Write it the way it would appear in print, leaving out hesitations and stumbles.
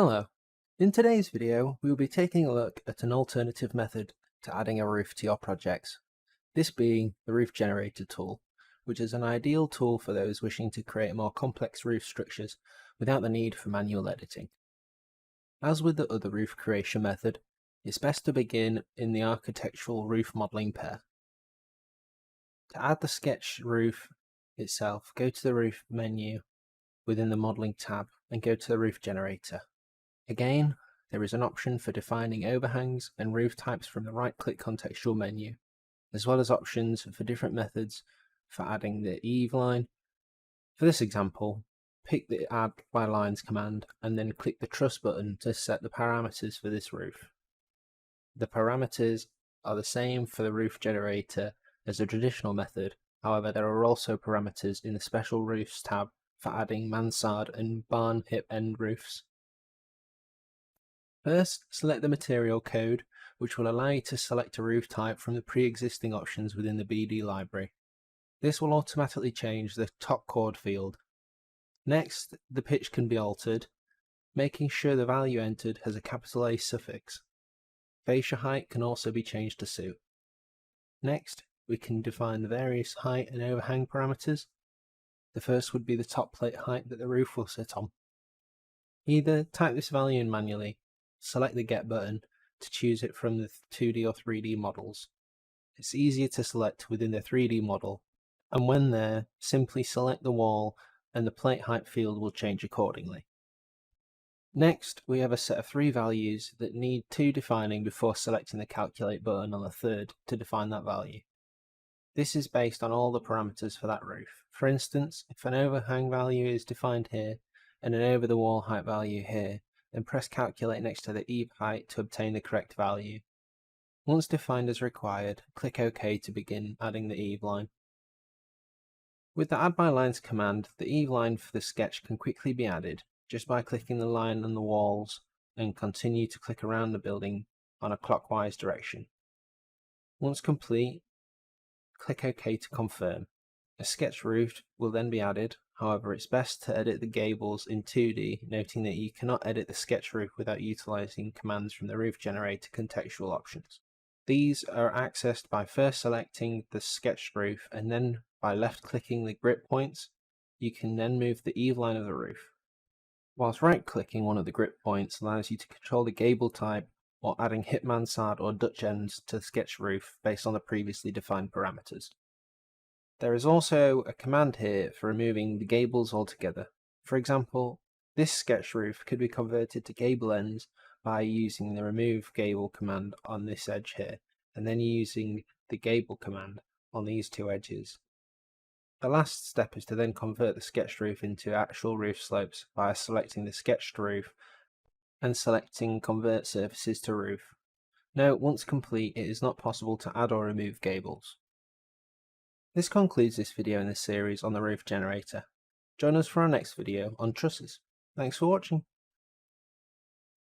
Hello. In today's video, we will be taking a look at an alternative method to adding a roof to your projects, this being the Roof Generator tool, which is an ideal tool for those wishing to create more complex roof structures without the need for manual editing. As with the other roof creation method, it's best to begin in the architectural roof modelling pair. To add the sketch roof itself, go to the Roof menu within the Modelling tab and go to the Roof Generator. Again, there is an option for defining overhangs and roof types from the right-click contextual menu, as well as options for different methods for adding the eave line. For this example, pick the Add by Lines command and then click the Truss button to set the parameters for this roof. The parameters are the same for the roof generator as the traditional method, however there are also parameters in the Special Roofs tab for adding mansard and barn hip end roofs. First, select the material code, which will allow you to select a roof type from the pre-existing options within the BD library. This will automatically change the top chord field. Next, the pitch can be altered, making sure the value entered has a capital A suffix. Fascia height can also be changed to suit. Next, we can define the various height and overhang parameters. The first would be the top plate height that the roof will sit on. Either type this value in manually, select the Get button to choose it from the 2D or 3D models. It's easier to select within the 3D model, and when there, simply select the wall and the plate height field will change accordingly. Next, we have a set of 3 values that need 2 defining before selecting the Calculate button on the third to define that value. This is based on all the parameters for that roof. For instance, if an overhang value is defined here and an over the wall height value here, then press Calculate next to the eave height to obtain the correct value. Once defined as required, click OK to begin adding the eave line. With the Add by Lines command, the eave line for the sketch can quickly be added just by clicking the line on the walls and continue to click around the building on a clockwise direction. Once complete, click OK to confirm. A sketch roof will then be added, however it's best to edit the gables in 2D, noting that you cannot edit the sketch roof without utilising commands from the Roof Generator contextual options. These are accessed by first selecting the sketch roof and then by left clicking the grip points, you can then move the eave line of the roof. Whilst right clicking one of the grip points allows you to control the gable type or adding hip mansard or Dutch ends to the sketch roof based on the previously defined parameters. There is also a command here for removing the gables altogether. For example, this sketch roof could be converted to gable ends by using the remove gable command on this edge here, and then using the gable command on these 2 edges. The last step is to then convert the sketched roof into actual roof slopes by selecting the sketched roof and selecting Convert Surfaces to Roof. Note, once complete, it is not possible to add or remove gables. This concludes this video in this series on the Roof Generator. Join us for our next video on trusses. Thanks for watching.